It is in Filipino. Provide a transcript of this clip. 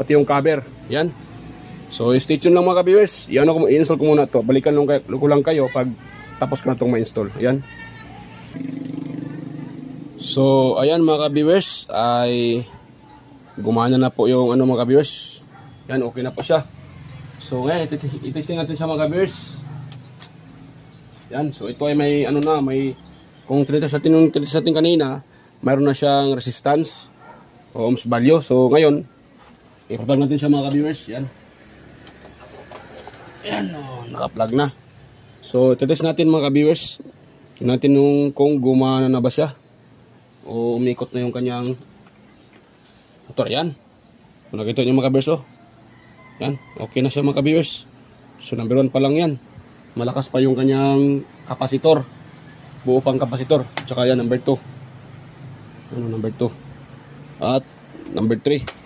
pati yung cover. Yan. So stay tuned lang mga ka-viewers. Yan ako, i-install ko muna to. Balikan lang ko lang kayo pag tapos ko na itong ma-install. Ayan. So ayan mga ka-viewers, ay gumana na po yung ano mga ka-viewers. Yan, okay na po siya. So ngayon, itesting natin siya mga ka-viewers. Yan, so ito ay may ano na, may kung tinitest natin kanina, mayroon na siyang resistance o ohms value. So ngayon, i-plug natin siya mga ka-viewers. Yan. Ayan, oh, naka-plug na. So, titest natin mga ka-viewers. Tingnan natin kung gumana na ba siya. O umikot na yung kanyang motor. Ayan. Kung nakita nyo mga ka-viewers, oh. Ayan, okay na siya mga ka-viewers. So, number 1 pa lang yan. Malakas pa yung kanyang kapasitor. Buo pang kapasitor. Tsaka yan, number 2. Ano, number 2. At number 3.